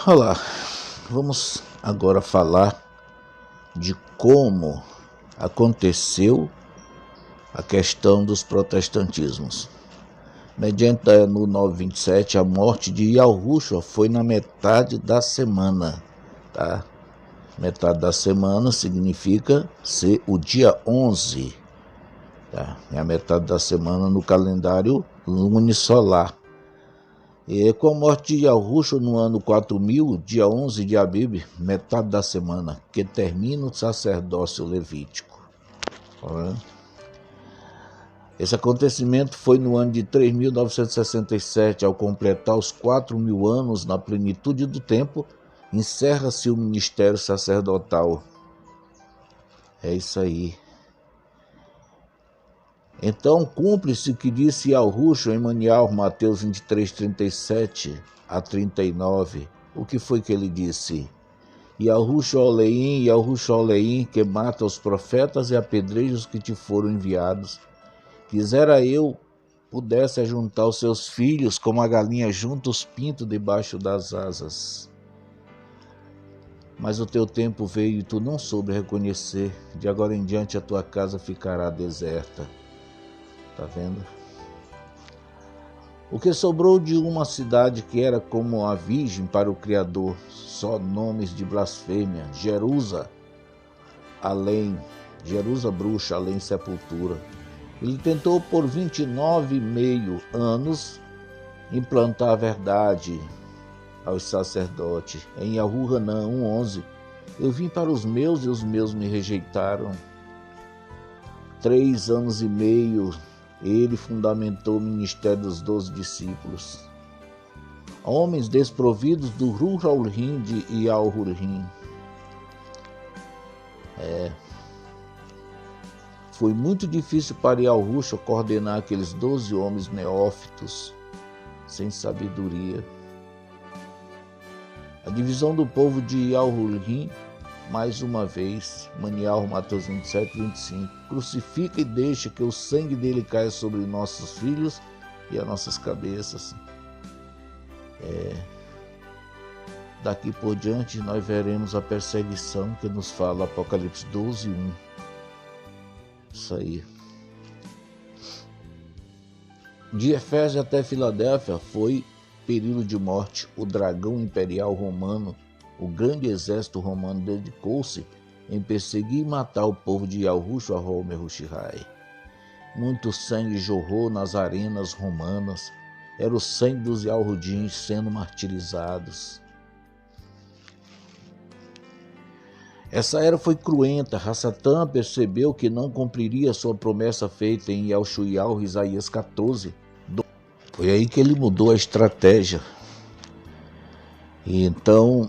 Olá, vamos agora falar de como aconteceu a questão dos protestantismos. Mediante no 927, a morte de Yahushua foi na metade da semana, tá? Metade da semana significa ser o dia 11, tá? É a metade da semana no calendário lunisolar. E com a morte de Yahushua no ano 4000, dia 11 de Abib, metade da semana, que termina o sacerdócio levítico. Esse acontecimento foi no ano de 3.967, ao completar os 4.000 anos na plenitude do tempo, encerra-se o ministério sacerdotal. É isso aí. Então cumpre-se o que disse Yahushua em Mateus 23, 37 a 39. O que foi que ele disse? Yahushua Oleim, que mata os profetas e apedreja os que te foram enviados. Quisera eu pudesse ajuntar os seus filhos como a galinha junta os pintos debaixo das asas. Mas o teu tempo veio e tu não soube reconhecer. De agora em diante a tua casa ficará deserta. Tá vendo? O que sobrou de uma cidade que era como a virgem para o Criador, só nomes de blasfêmia, Jerusa bruxa, além sepultura. Ele tentou por 29,5 anos implantar a verdade aos sacerdotes. Em Yahu-Hanã 1:11, eu vim para os meus e os meus me rejeitaram. 3 anos e meio ele fundamentou o ministério dos 12 discípulos. Homens desprovidos do Ruh al-Rim de Yal-Hur-Rim. Foi muito difícil para Yahushua coordenar aqueles 12 homens neófitos, sem sabedoria. A divisão do povo de Yal-Hur-Rim, mais uma vez, Mateus 27, 25. Crucifica e deixa que o sangue dele caia sobre nossos filhos e as nossas cabeças. Daqui por diante nós veremos a perseguição que nos fala Apocalipse 12, 1. Isso aí. De Efésio até Filadélfia foi período de morte. O dragão imperial romano, o grande exército romano, dedicou-se em perseguir e matar o povo de Yahushua HaMehushai. Muito sangue jorrou nas arenas romanas. Era o sangue dos Yahudins sendo martirizados. Essa era foi cruenta. Hassatã percebeu que não cumpriria sua promessa feita em Yahshua, Isaías 14. Foi aí que ele mudou a estratégia. E então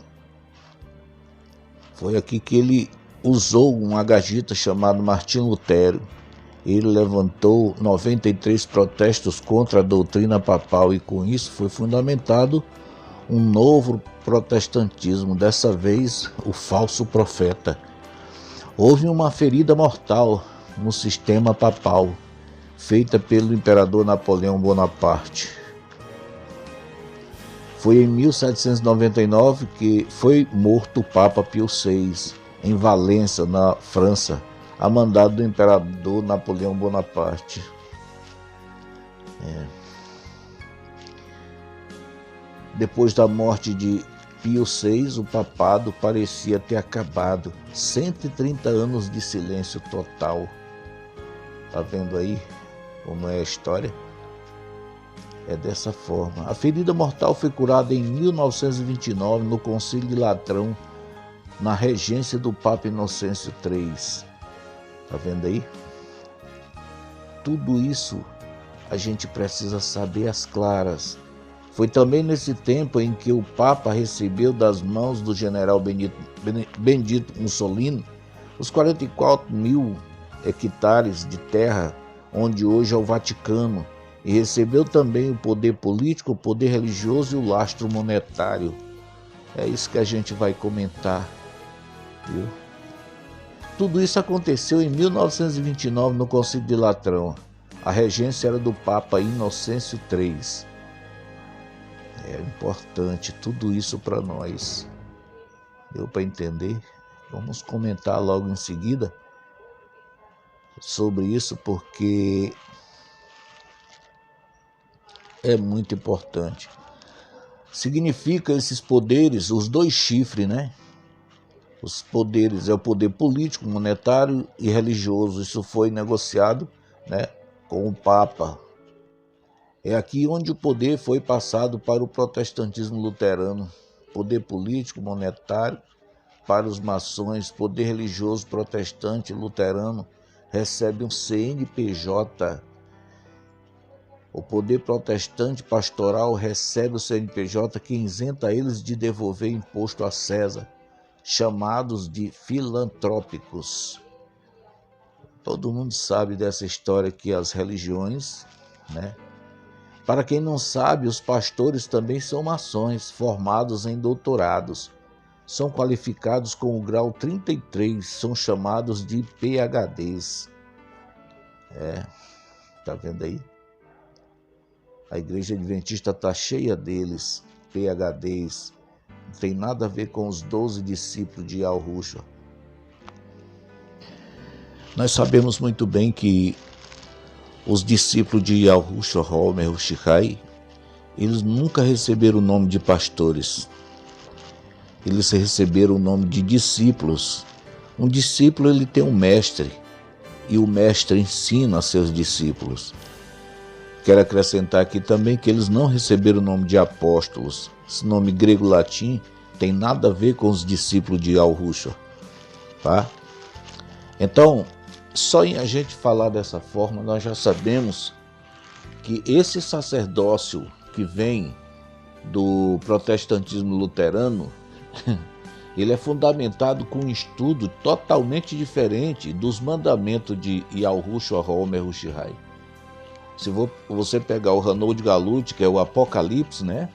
foi aqui que ele usou um agagita chamado Martim Lutero. Ele levantou 93 protestos contra a doutrina papal e com isso foi fundamentado um novo protestantismo, dessa vez o falso profeta. Houve uma ferida mortal no sistema papal, feita pelo imperador Napoleão Bonaparte. Foi em 1799 que foi morto o Papa Pio VI, em Valença, na França, a mandado do imperador Napoleão Bonaparte. Depois da morte de Pio VI, o papado parecia ter acabado. 130 anos de silêncio total. Tá vendo aí como é a história? É dessa forma. A ferida mortal foi curada em 1929 no Concílio de Latrão, na regência do Papa Inocêncio III. Tá vendo aí? Tudo isso a gente precisa saber às claras. Foi também nesse tempo em que o Papa recebeu das mãos do general Benedito Mussolini os 44.000 hectares de terra onde hoje é o Vaticano, e recebeu também o poder político, o poder religioso e o lastro monetário. É isso que a gente vai comentar, viu? Tudo isso aconteceu em 1929 no Concílio de Latrão. A regência era do Papa Inocêncio III. É importante tudo isso para nós. Deu para entender? Vamos comentar logo em seguida sobre isso, porque é muito importante. Significa esses poderes, os dois chifres, né? Os poderes é o poder político, monetário e religioso. Isso foi negociado, né, com o Papa. É aqui onde o poder foi passado para o protestantismo luterano. Poder político, monetário para os maçons, poder religioso protestante luterano recebe um CNPJ. O poder protestante pastoral recebe o CNPJ que isenta eles de devolver imposto a César, chamados de filantrópicos. Todo mundo sabe dessa história que as religiões, né? Para quem não sabe, os pastores também são maçons, formados em doutorados. São qualificados com o grau 33, são chamados de PhDs. Tá vendo aí? A Igreja Adventista está cheia deles, PhDs. Não tem nada a ver com os 12 discípulos de Yahushua. Nós sabemos muito bem que os discípulos de Yahushua HaMashiach, eles nunca receberam o nome de pastores. Eles receberam o nome de discípulos. Um discípulo, ele tem um mestre, e o mestre ensina a seus discípulos. Quero acrescentar aqui também que eles não receberam o nome de apóstolos. Esse nome grego-latim tem nada a ver com os discípulos de Yahushua, tá? Então, só em a gente falar dessa forma, nós já sabemos que esse sacerdócio que vem do protestantismo luterano, ele é fundamentado com um estudo totalmente diferente dos mandamentos de Yahushua HaMashiach. Se você pegar o Ranoldi Galuti, que é o Apocalipse, né?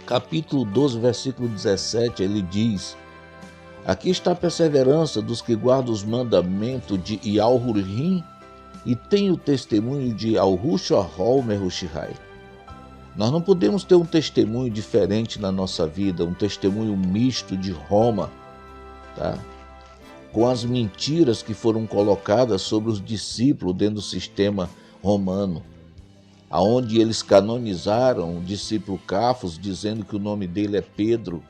Capítulo 12, versículo 17, ele diz: aqui está a perseverança dos que guardam os mandamentos de Yahurim e tem o testemunho de Yahushua HaMashiach. Nós não podemos ter um testemunho diferente na nossa vida, um testemunho misto de Roma, tá? Com as mentiras que foram colocadas sobre os discípulos dentro do sistema romano, aonde eles canonizaram o discípulo Cafos, dizendo que o nome dele é Pedro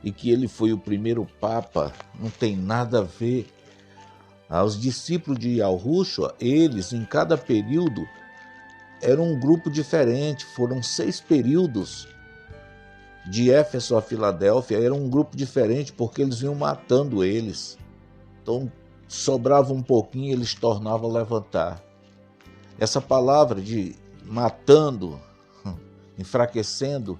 e que ele foi o primeiro papa. Não tem nada a ver. Os discípulos de Yahushua, eles em cada período eram um grupo diferente. Foram 6 períodos de Éfeso a Filadélfia, era um grupo diferente porque eles vinham matando eles. Então sobrava um pouquinho, eles tornavam a levantar. Essa palavra de matando, enfraquecendo,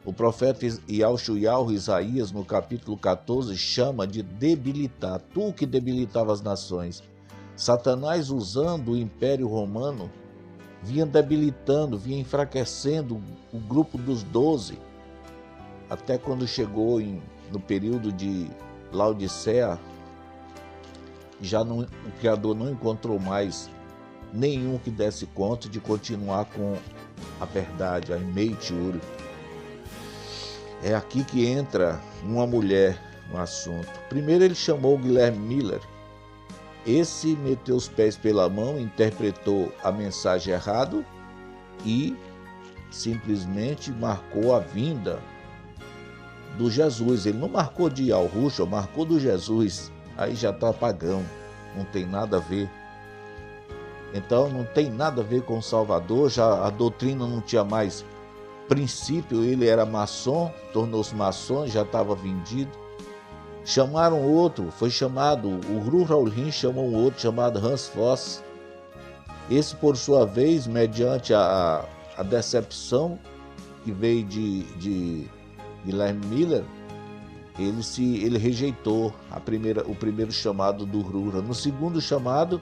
o profeta Yeshayahu, Isaías, no capítulo 14, chama de debilitar. Tu que debilitava as nações. Satanás, usando o Império Romano, vinha debilitando, vinha enfraquecendo o grupo dos 12, até quando chegou no período de Laodiceia, o Criador não encontrou mais nenhum que desse conta de continuar com a verdade, a Meitiuri. É aqui que entra uma mulher no assunto. Primeiro ele chamou o Guilherme Miller. Esse meteu os pés pela mão, interpretou a mensagem errado e simplesmente marcou a vinda do Jesus. Ele não marcou de Yahushua, marcou do Jesus. Aí já está pagão, não tem nada a ver. Então não tem nada a ver com o Salvador, já a doutrina não tinha mais princípio, ele era maçom, tornou-se maçom, já estava vendido. Chamaram outro, foi chamado, o Ru Raulhin chamou um outro chamado Hans Voss. Esse, por sua vez, mediante a decepção que veio de Guilherme Miller, ele rejeitou o primeiro chamado do Rura. No segundo chamado,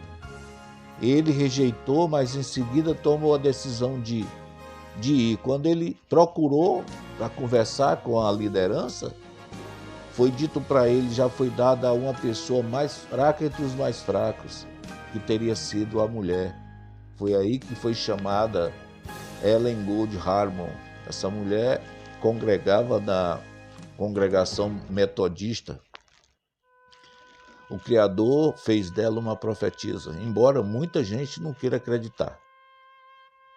ele rejeitou, mas em seguida tomou a decisão de ir. Quando ele procurou para conversar com a liderança, foi dito para ele, já foi dada a uma pessoa mais fraca entre os mais fracos, que teria sido a mulher. Foi aí que foi chamada Ellen Gold Harmon. Essa mulher congregava na congregação metodista. O Criador fez dela uma profetisa, embora muita gente não queira acreditar,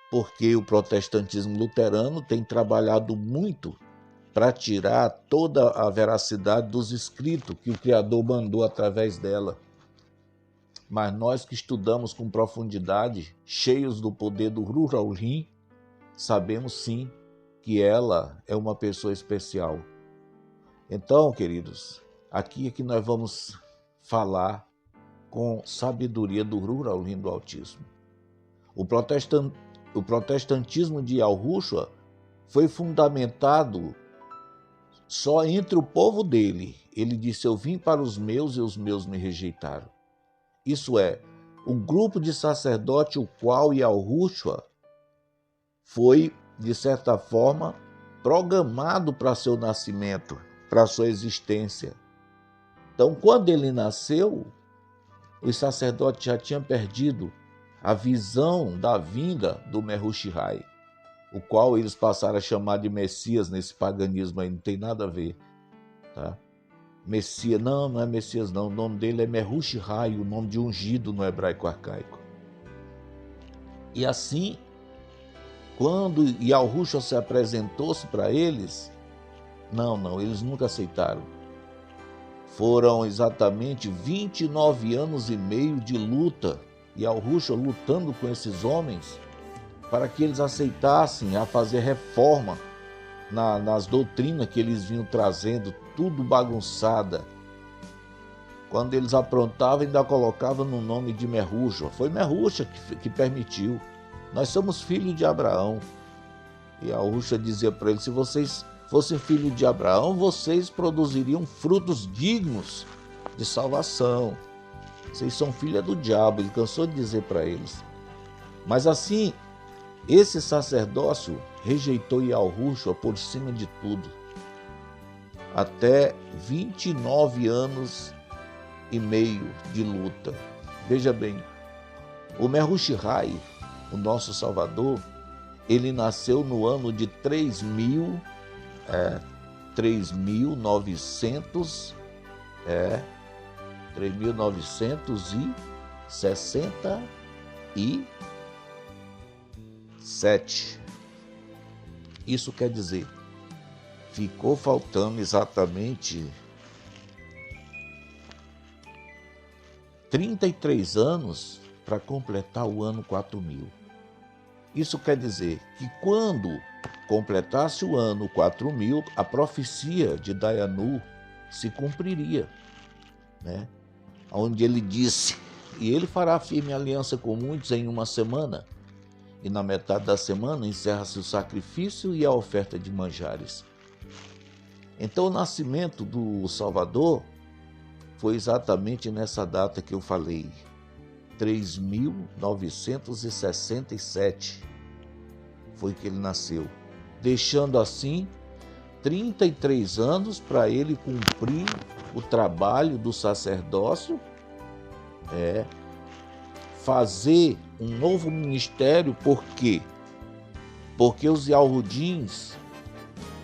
porque o protestantismo luterano tem trabalhado muito para tirar toda a veracidade dos escritos que o Criador mandou através dela. Mas nós que estudamos com profundidade, cheios do poder do Rural-Rim, sabemos sim que ela é uma pessoa especial. Então, queridos, aqui é que nós vamos falar com sabedoria do Rural-Rim do Altíssimo. O protestantismo de Yahushua foi fundamentado só entre o povo dele. Ele disse: eu vim para os meus e os meus me rejeitaram. Isso é, o grupo de sacerdote o qual Yahushua foi, de certa forma, programado para seu nascimento, para sua existência. Então, quando ele nasceu, os sacerdotes já tinham perdido a visão da vinda do Mehushihai, o qual eles passaram a chamar de Messias nesse paganismo aí, não tem nada a ver, tá? Messias, não é Messias não, o nome dele é Mehushihai, o nome de ungido no hebraico arcaico. E assim, quando Yahushua se apresentou-se para eles, não, eles nunca aceitaram. Foram exatamente 29 anos e meio de luta, Yahushua lutando com esses homens, para que eles aceitassem a fazer reforma nas doutrinas que eles vinham trazendo, tudo bagunçada. Quando eles aprontavam, ainda colocavam no nome de Mehushua. Foi Mehushua que permitiu. Nós somos filhos de Abraão. E Yahushua dizia para eles: se vocês fossem filhos de Abraão, vocês produziriam frutos dignos de salvação. Vocês são filhos do diabo, ele cansou de dizer para eles. Mas assim, esse sacerdócio rejeitou Yahushua por cima de tudo. Até 29 anos e meio de luta. Veja bem, o Mehushihai, o nosso Salvador, ele nasceu no ano de 3.967. Isso quer dizer, ficou faltando exatamente 33 anos para completar o ano 4000. Isso quer dizer que quando completasse o ano 4000, a profecia de Dayanu se cumpriria, né? Onde ele disse: e ele fará firme aliança com muitos em uma semana, e na metade da semana encerra-se o sacrifício e a oferta de manjares. Então o nascimento do Salvador foi exatamente nessa data que eu falei, 3.967 foi que ele nasceu, deixando assim 33 anos para ele cumprir o trabalho do sacerdócio, fazer um novo ministério. Por quê? Porque os Yahudins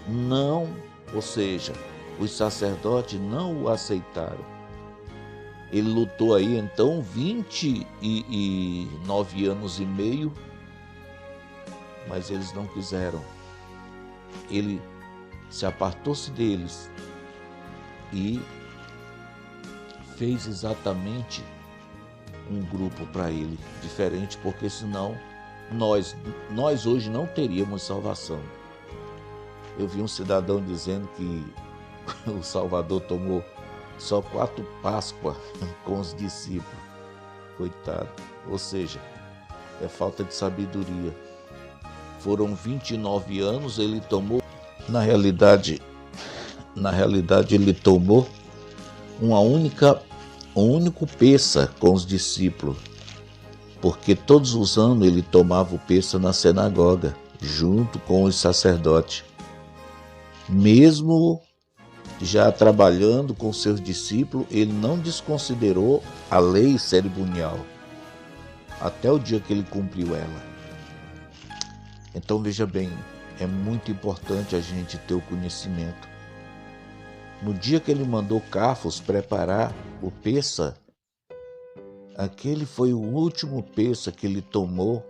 não, ou seja, os sacerdotes não o aceitaram. Ele lutou aí então 29 anos e meio, mas eles não quiseram. Ele se apartou-se deles e fez exatamente um grupo para ele, diferente, porque senão nós hoje não teríamos salvação. Eu vi um cidadão dizendo que o Salvador tomou só 4 Páscoas com os discípulos. Coitado. Ou seja, é falta de sabedoria. Foram 29 anos, ele tomou, na realidade ele tomou um único peça com os discípulos, porque todos os anos ele tomava o peça na sinagoga, junto com os sacerdotes. Mesmo já trabalhando com seus discípulos, ele não desconsiderou a lei cerimonial, até o dia que ele cumpriu ela. Então veja bem, é muito importante a gente ter o conhecimento. No dia que ele mandou Cafos preparar o Pessa, aquele foi o último Pessa que ele tomou,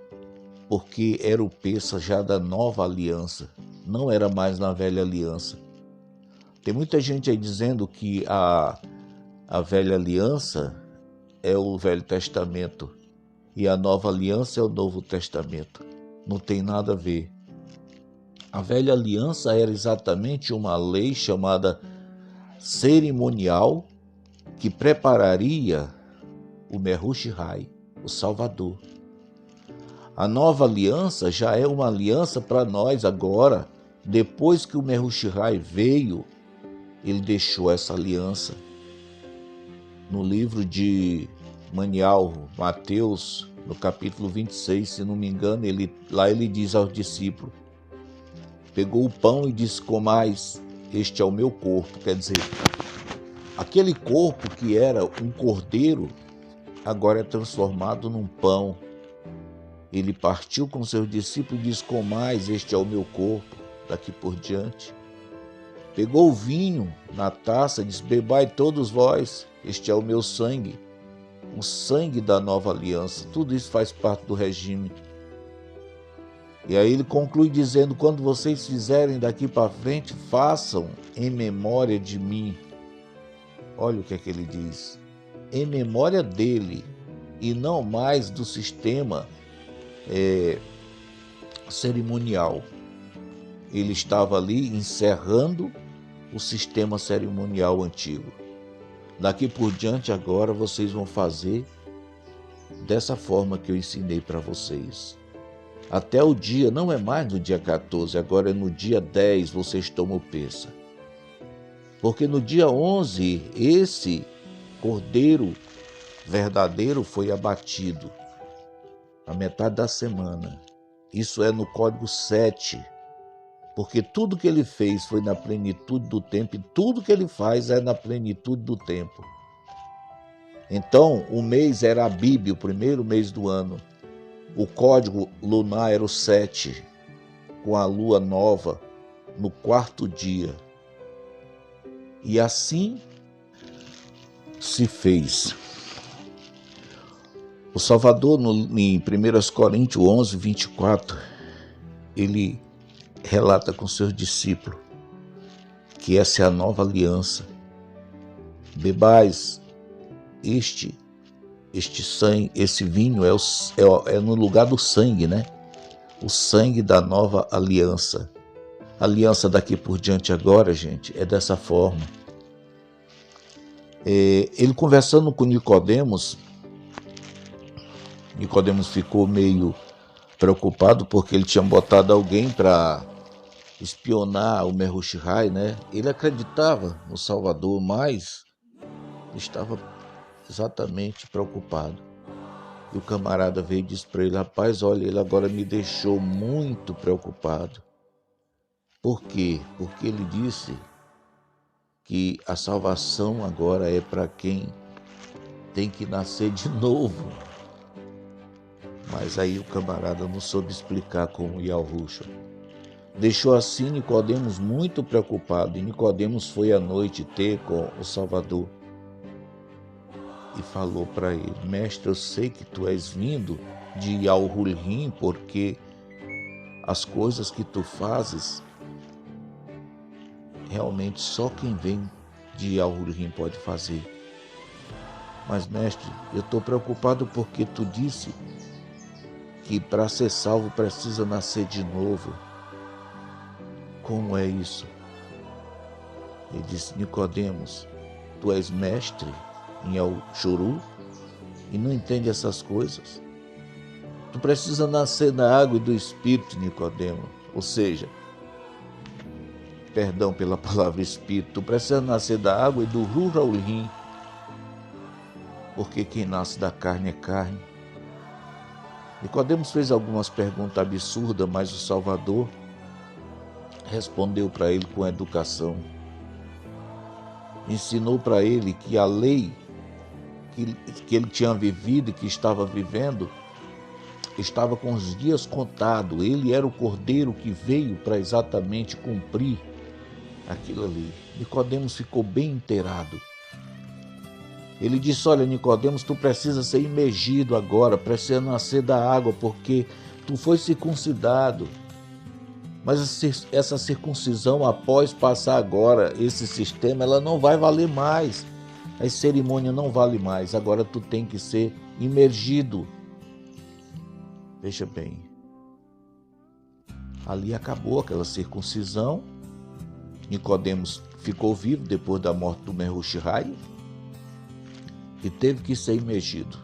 porque era o Pessa já da nova aliança, não era mais na velha aliança. Tem muita gente aí dizendo que a velha aliança é o Velho Testamento e a nova aliança é o Novo Testamento. Não tem nada a ver. A velha aliança era exatamente uma lei chamada cerimonial que prepararia o Mehushai, o Salvador. A nova aliança já é uma aliança para nós agora. Depois que o Mehushai veio, ele deixou essa aliança. No livro de Manial, Mateus, no capítulo 26, se não me engano, ele diz aos discípulos, pegou o pão e disse, comais, este é o meu corpo. Quer dizer, aquele corpo que era um cordeiro, agora é transformado num pão. Ele partiu com seus discípulos e disse, comais, este é o meu corpo, daqui por diante. Pegou o vinho na taça e disse, bebai todos vós, este é o meu sangue, o sangue da nova aliança. Tudo isso faz parte do regime. E aí ele conclui dizendo, quando vocês fizerem daqui para frente, façam em memória de mim. Olha o que é que ele diz. Em memória dele e não mais do sistema cerimonial. Ele estava ali encerrando o sistema cerimonial antigo. Daqui por diante agora vocês vão fazer dessa forma que eu ensinei para vocês. Até o dia, não é mais no dia 14, agora é no dia 10 vocês tomam o Pessa. Porque no dia 11 esse cordeiro verdadeiro foi abatido. A metade da semana. Isso é no código 7. Porque tudo que ele fez foi na plenitude do tempo e tudo que ele faz é na plenitude do tempo. Então, o mês era Abib, o primeiro mês do ano. O código lunar era o 7, com a lua nova no 4º dia. E assim se fez. O Salvador, em 1 Coríntios 11, 24, ele relata com seus discípulos que essa é a nova aliança. Bebais este sangue, esse vinho é no lugar do sangue, né? O sangue da nova aliança. A aliança daqui por diante agora, gente, é dessa forma. Ele conversando com Nicodemos ficou meio preocupado porque ele tinha botado alguém para espionar o Mehushai, né? Ele acreditava no Salvador, mas estava exatamente preocupado. E o camarada veio e disse para ele, rapaz, olha, ele agora me deixou muito preocupado. Por quê? Porque ele disse que a salvação agora é para quem tem que nascer de novo. Mas aí o camarada não soube explicar como Yahushua. Deixou assim Nicodemos muito preocupado, e Nicodemos foi à noite ter com o Salvador e falou para ele, mestre, eu sei que tu és vindo de Al-Hulhim, porque as coisas que tu fazes, realmente só quem vem de Al-Hulhim pode fazer. Mas mestre, eu estou preocupado porque tu disse que para ser salvo precisa nascer de novo. Como é isso? Ele disse, Nicodemos, tu és mestre em El-Shuru e não entende essas coisas. Tu precisa nascer da água e do Espírito, Nicodemos. Ou seja, perdão pela palavra Espírito, tu precisa nascer da água e do Ruh Al-Rim, porque quem nasce da carne é carne. Nicodemos fez algumas perguntas absurdas, mas o Salvador respondeu para ele com educação. Ensinou para ele que a lei que ele tinha vivido e que estava vivendo estava com os dias contados. Ele era o cordeiro que veio para exatamente cumprir aquilo ali. Nicodemos ficou bem inteirado. Ele disse: olha, Nicodemos, tu precisa ser imergido agora, precisa nascer da água, porque tu foi circuncidado. Mas essa circuncisão, após passar agora esse sistema, ela não vai valer mais. A cerimônia não vale mais. Agora tu tem que ser imergido. Veja bem, ali acabou aquela circuncisão. Nicodemos ficou vivo depois da morte do Mehushai e teve que ser imergido.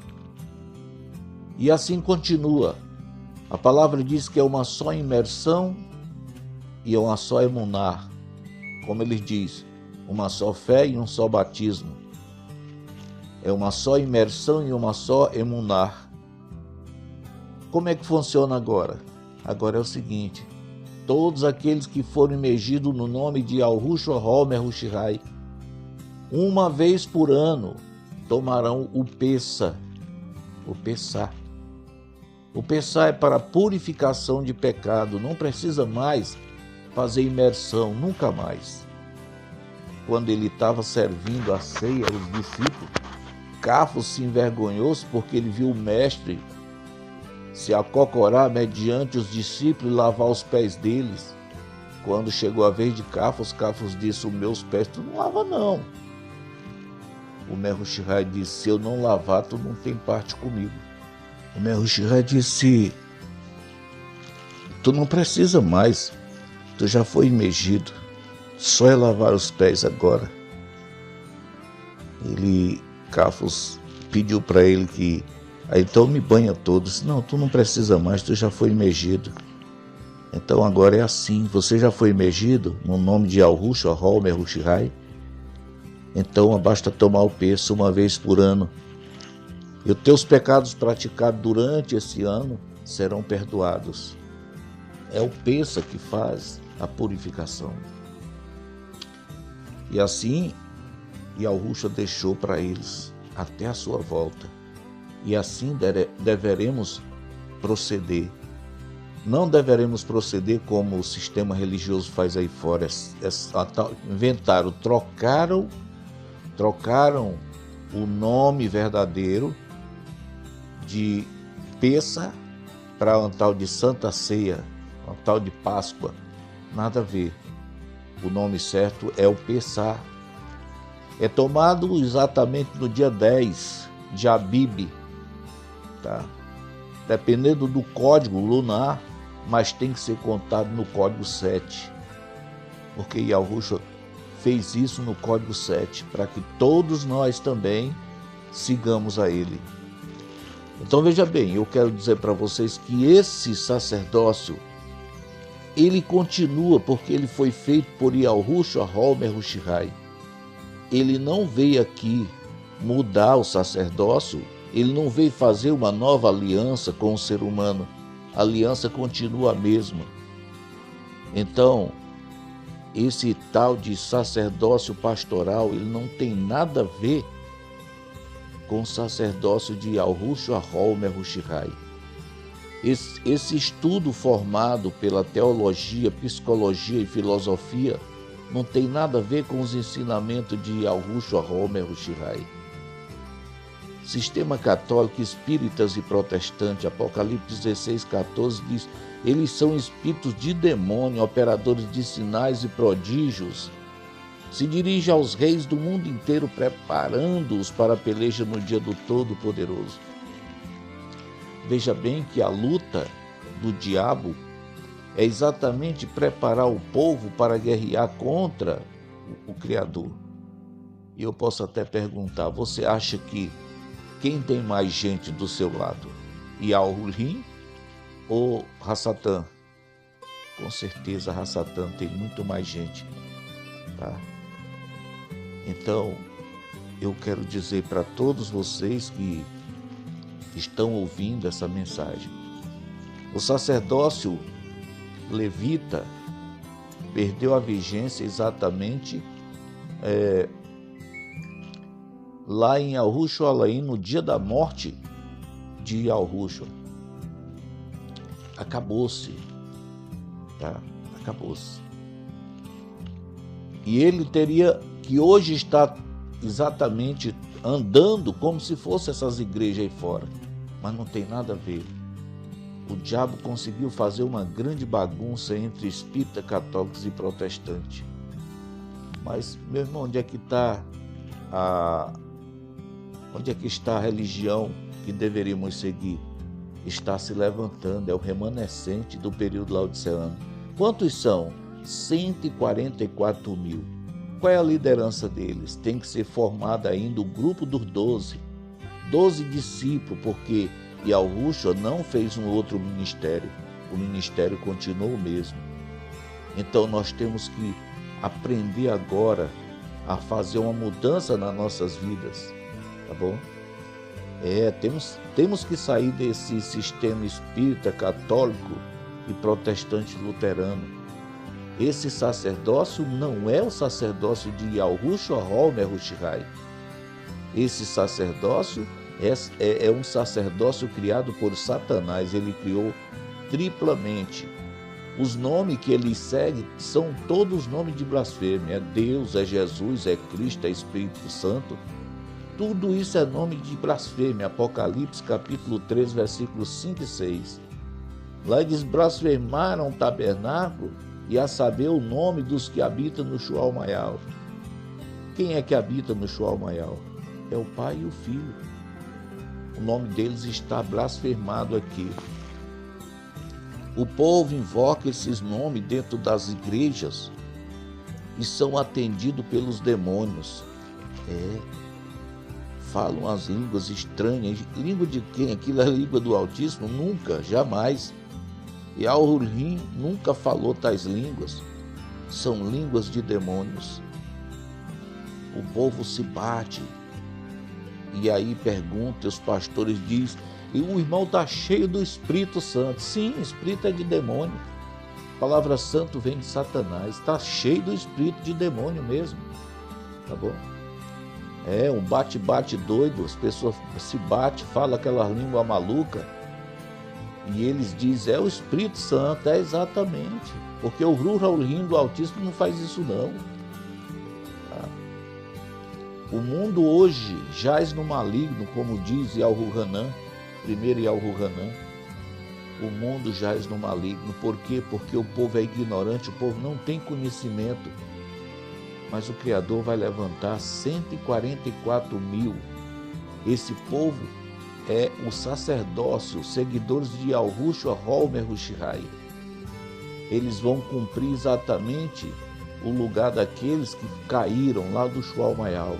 E assim continua. A palavra diz que é uma só imersão e é uma só emuná. Como ele diz, uma só fé e um só batismo. É uma só imersão e uma só emuná. Como é que funciona agora? Agora é o seguinte: todos aqueles que foram imergidos no nome de Yahushua Mehushai, uma vez por ano, tomarão o Pessah. O Pessah. O Pessah é para purificação de pecado. Não precisa mais fazer imersão, nunca mais. Quando ele estava servindo a ceia aos discípulos, Cafos se envergonhou-se porque ele viu o mestre se acocorar mediante os discípulos e lavar os pés deles. Quando chegou a vez de Cafos, Cafos disse: os meus pés tu não lava não. O Mehushai disse: se eu não lavar, tu não tem parte comigo. O Mehushai disse: tu não precisa mais, tu já foi imergido, só é lavar os pés agora. Cafos pediu para ele que então me banha todos. Não, tu não precisa mais, tu já foi imergido. Então agora é assim, você já foi imergido no nome de Yahushua Mehushai. Então basta tomar o Pessah uma vez por ano. E os teus pecados praticados durante esse ano serão perdoados. É o Pessah que faz a purificação. E assim, Yahushua deixou para eles até a sua volta. E assim deveremos proceder. Não deveremos proceder como o sistema religioso faz aí fora. Inventaram, trocaram o nome verdadeiro de Pessah para um tal de Santa Ceia, um tal de Páscoa. Nada a ver. O nome certo é o Pessah. É tomado exatamente no dia 10 de Abib, tá? Dependendo do código lunar, mas tem que ser contado no código 7, porque Yahushua fez isso no código 7, para que todos nós também sigamos a ele. Então veja bem, eu quero dizer para vocês que esse sacerdócio, ele continua, porque ele foi feito por Yahushua Mehushai. Ele não veio aqui mudar o sacerdócio, ele não veio fazer uma nova aliança com o ser humano. A aliança continua a mesma. Então, esse tal de sacerdócio pastoral, ele não tem nada a ver com o sacerdócio de Yahushua Mehushai. Esse estudo formado pela teologia, psicologia e filosofia não tem nada a ver com os ensinamentos de Yahushua Mehushai. Sistema católico, espíritas e protestantes, Apocalipse 16:14 diz: eles são espíritos de demônio, operadores de sinais e prodígios. Se dirige aos reis do mundo inteiro, preparando-os para a peleja no dia do Todo-Poderoso. Veja bem que a luta do diabo é exatamente preparar o povo para guerrear contra o Criador. E eu posso até perguntar: você acha que quem tem mais gente do seu lado? Yahurim ou Hassatan? Com certeza Hassatan tem muito mais gente, tá? Então, eu quero dizer para todos vocês que estão ouvindo essa mensagem: o sacerdócio levita perdeu a vigência exatamente lá em Yahushua, no dia da morte de Yahushua. acabou-se, tá? Acabou-se. E ele teria que hoje estar exatamente andando como se fossem essas igrejas aí fora, mas não tem nada a ver. O diabo conseguiu fazer uma grande bagunça entre espíritas, católicos e protestantes. Mas, meu irmão, onde é que está a religião que deveríamos seguir? Está se levantando, é o remanescente do período laodiceano. Quantos são? 144 mil. Qual é a liderança deles? Tem que ser formado ainda o grupo dos 12 discípulos, porque Yahushua não fez um outro ministério, o ministério continuou o mesmo. Então nós temos que aprender agora a fazer uma mudança nas nossas vidas, tá bom? Temos que sair desse sistema espírita, católico e protestante luterano. Esse sacerdócio não é o sacerdócio de Yahushua Holmer Hushai. Esse sacerdócio é um sacerdócio criado por Satanás. Ele criou triplamente. Os nomes que ele segue são todos nomes de blasfêmia. É Deus, é Jesus, é Cristo, é Espírito Santo. Tudo isso é nome de blasfêmia. Apocalipse capítulo 3, versículos 5 e 6. Lá eles blasfemaram o tabernáculo e a saber o nome dos que habitam no Shual Mayal. Quem é que habita no Shual Mayal? É o Pai e o Filho. O nome deles está blasfemado aqui. O povo invoca esses nomes dentro das igrejas e são atendidos pelos demônios. Falam as línguas estranhas. Língua de quem? Aquilo é a língua do Altíssimo? Nunca, jamais. E Al-Hulim nunca falou tais línguas. São línguas de demônios. O povo se bate. E aí pergunta, os pastores dizem, e o irmão está cheio do Espírito Santo. Sim, Espírito é de demônio. A palavra santo vem de Satanás. Está cheio do Espírito de demônio mesmo. Tá bom? É um bate-bate doido. As pessoas se batem, falam aquela língua maluca. E eles dizem, é o Espírito Santo. É exatamente. Porque o Ruh-Elohim do Altíssimo não faz isso não. O mundo hoje jaz no maligno, como diz Yahu-Hanan, primeiro Yahu-Hanan. O mundo jaz no maligno. Por quê? Porque o povo é ignorante, o povo não tem conhecimento. Mas o Criador vai levantar 144 mil. Esse povo é o sacerdócio, os seguidores de Yahushua Holmer Hushai. Eles vão cumprir exatamente o lugar daqueles que caíram lá do Shual Mayal.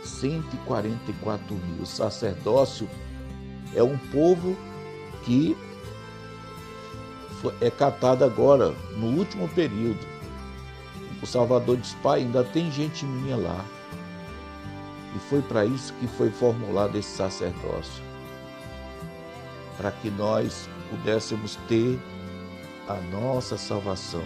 144 mil. O sacerdócio é um povo que é catado agora, no último período. O Salvador diz, pai, ainda tem gente minha lá. E foi para isso que foi formulado esse sacerdócio. Para que nós pudéssemos ter a nossa salvação.